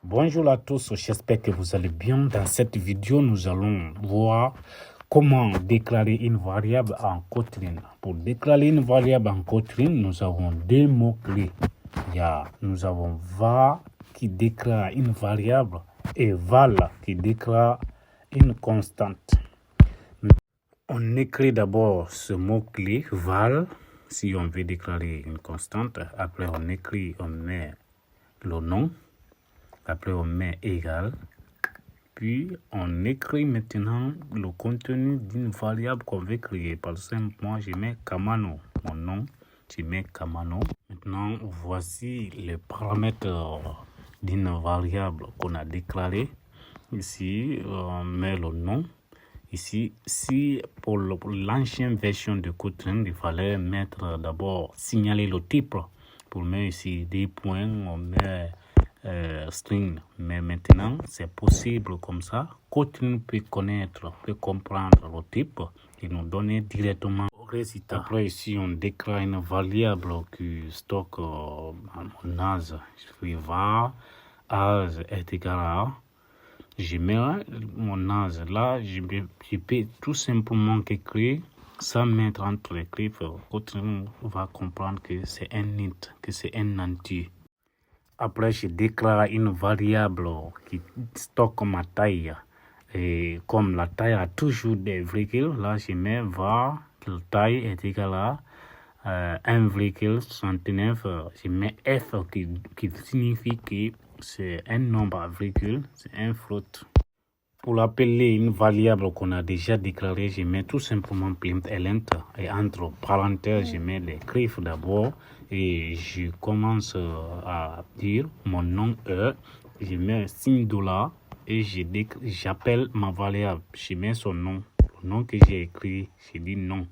Bonjour à tous, j'espère que vous allez bien. Dans cette vidéo, nous allons voir comment déclarer une variable en Kotlin. Pour déclarer une variable en Kotlin, nous avons deux mots-clés. Nous avons var qui déclare une variable et val qui déclare une constante. On écrit d'abord ce mot-clé val si on veut déclarer une constante. Après on met le nom. Après on met égal. Puis on écrit maintenant le contenu d'une variable qu'on veut créer. Par exemple, moi je mets Kamano. Mon nom, je mets Kamano. Maintenant, voici les paramètres d'une variable qu'on a déclarée. Ici, on met le nom. Ici, si pour l'ancienne version de Kotlin, il fallait mettre d'abord signaler le type. Pour mettre ici des points, on met string. Mais maintenant, c'est possible comme ça. Kotlin peut comprendre le type et nous donner directement au résultat. Après, ici, on déclare une variable qui stocke mon âge. Je fais var âge est égal à. Je mets mon âge là, je peux tout simplement écrire sans mettre entre les griffes. Kotlin va comprendre que c'est un int, que c'est un entier. Après, je déclare une variable qui stocke ma taille. Et comme la taille a toujours des virgules, là je mets var taille est égal à 1,69. Je mets f qui signifie que c'est un nombre à virgule, c'est un float. Pour l'appeler une variable qu'on a déjà déclarée, je mets tout simplement print et entre parenthèses, je mets les griffes d'abord et je commence à dire mon nom est, je mets signe $, et j'appelle ma variable, je mets son nom, le nom que j'ai écrit, je dis non.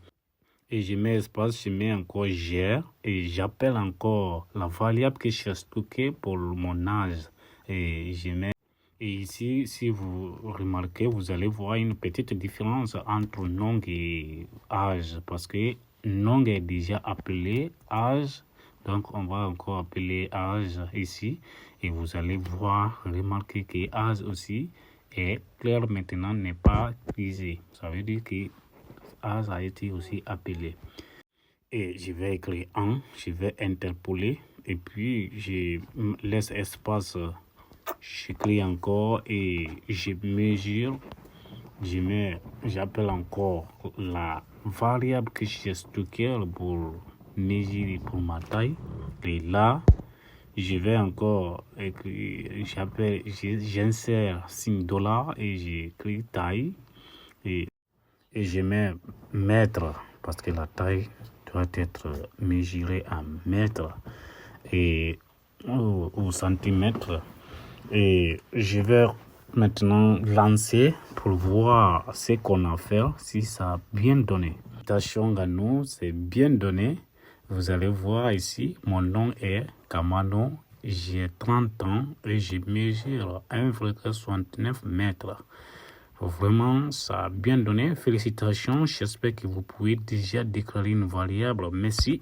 Et je mets espace, je mets encore gr et j'appelle encore la variable que j'ai stockée pour mon âge. Et je mets. Et ici, si vous remarquez, vous allez voir une petite différence entre nom et âge. Parce que nom est déjà appelé âge. Donc, on va encore appeler âge ici. Et vous allez voir, remarquer que âge aussi est clair maintenant, n'est pas utilisé. Ça veut dire que âge a été aussi appelé. Et je vais écrire un, je vais interpoler. Et puis, je laisse espace. J'écris encore et je mesure, j'appelle encore la variable que j'ai stockée pour mesurer pour ma taille. Et là, je vais encore écrire, j'insère signe $ et j'écris taille et je mets mètre parce que la taille doit être mesurée en mètres et au centimètre. Et je vais maintenant lancer pour voir ce qu'on a fait, si ça a bien donné. Attention à nous, c'est bien donné. Vous allez voir ici, mon nom est Kamano, j'ai 30 ans et je mesure 1,69 mètres. Vraiment, ça a bien donné. Félicitations, j'espère que vous pouvez déjà déclarer une variable. Merci.